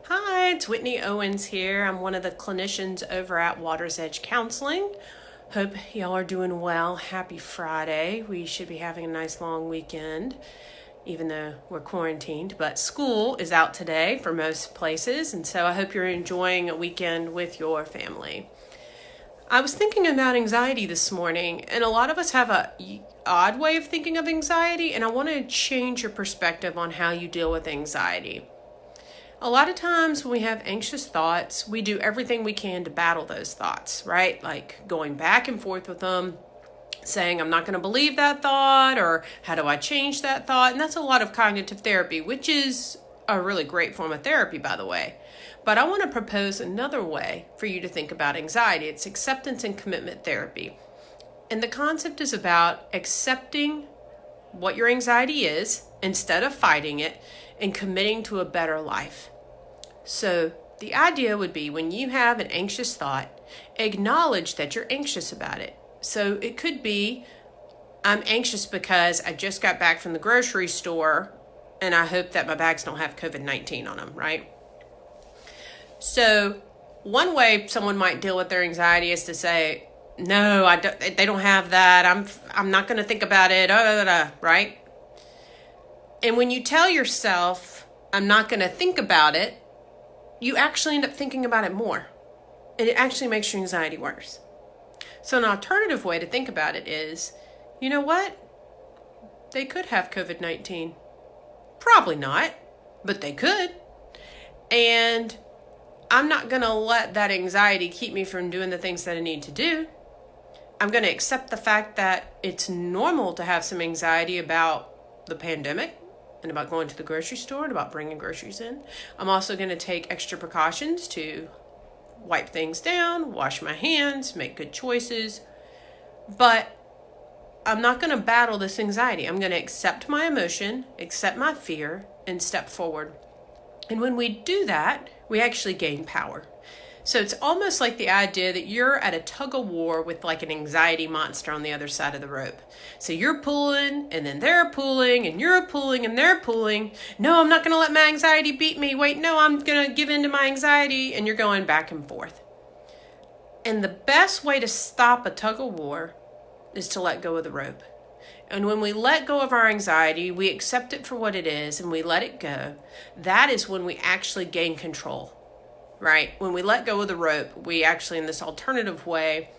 Hi, it's Whitney Owens here. I'm one of the clinicians over at Water's Edge Counseling. Hope y'all are doing well. Happy Friday. We should be having a nice long weekend, even though we're quarantined, but school is out today for most places, and so I hope you're enjoying a weekend with your family. I was thinking about anxiety this morning, and a lot of us have a odd way of thinking of anxiety, and I want to change your perspective on how you deal with anxiety. A lot of times when we have anxious thoughts, we do everything we can to battle those thoughts, right? Like going back and forth with them, saying, I'm not going to believe that thought, or how do I change that thought? And that's a lot of cognitive therapy, which is a really great form of therapy, by the way. But I want to propose another way for you to think about anxiety. It's acceptance and commitment therapy. And the concept is about accepting what your anxiety is instead of fighting it and committing to a better life. So the idea would be when you have an anxious thought, acknowledge that you're anxious about it. So it could be, I'm anxious because I just got back from the grocery store and I hope that my bags don't have COVID-19 on them, right? So one way someone might deal with their anxiety is to say, no, they don't have that. I'm not going to think about it, right? And when you tell yourself, I'm not going to think about it, you actually end up thinking about it more. And it actually makes your anxiety worse. So an alternative way to think about it is, you know what? They could have COVID-19. Probably not, but they could. And I'm not going to let that anxiety keep me from doing the things that I need to do. I'm going to accept the fact that it's normal to have some anxiety about the pandemic and about going to the grocery store and about bringing groceries in. I'm also going to take extra precautions to wipe things down, wash my hands, make good choices. But I'm not going to battle this anxiety. I'm going to accept my emotion, accept my fear, and step forward. And when we do that, we actually gain power. So it's almost like the idea that you're at a tug of war with like an anxiety monster on the other side of the rope. So you're pulling, and then they're pulling, and you're pulling, and they're pulling. No, I'm not going to let my anxiety beat me. Wait, no, I'm going to give in to my anxiety. And you're going back and forth. And the best way to stop a tug of war is to let go of the rope. And when we let go of our anxiety, we accept it for what it is, and we let it go. That is when we actually gain control. Right? When we let go of the rope, we actually, in this alternative way,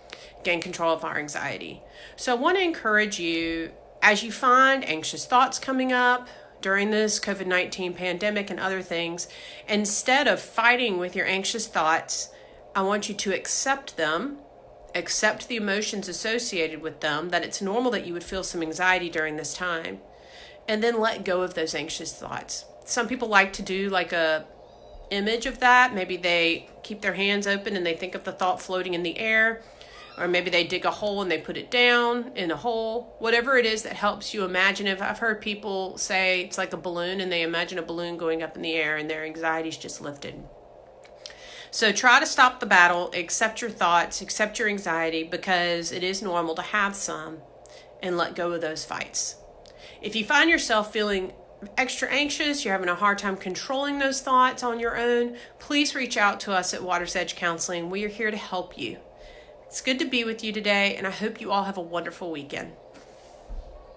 gain control of our anxiety. So I want to encourage you, as you find anxious thoughts coming up during this COVID-19 pandemic and other things, instead of fighting with your anxious thoughts, I want you to accept them, accept the emotions associated with them, that it's normal that you would feel some anxiety during this time, and then let go of those anxious thoughts. Some people like to do like a image of that. Maybe they keep their hands open and they think of the thought floating in the air, or maybe they dig a hole and they put it down in a hole. Whatever it is that helps you imagine. If I've heard people say it's like a balloon, and they imagine a balloon going up in the air and their anxiety's just lifted. So try to stop the battle, accept your thoughts, accept your anxiety, because it is normal to have some, and let go of those fights. If you find yourself feeling extra anxious, you're having a hard time controlling those thoughts on your own, please reach out to us at Water's Edge Counseling. We are here to help you. It's good to be with you today, and I hope you all have a wonderful weekend.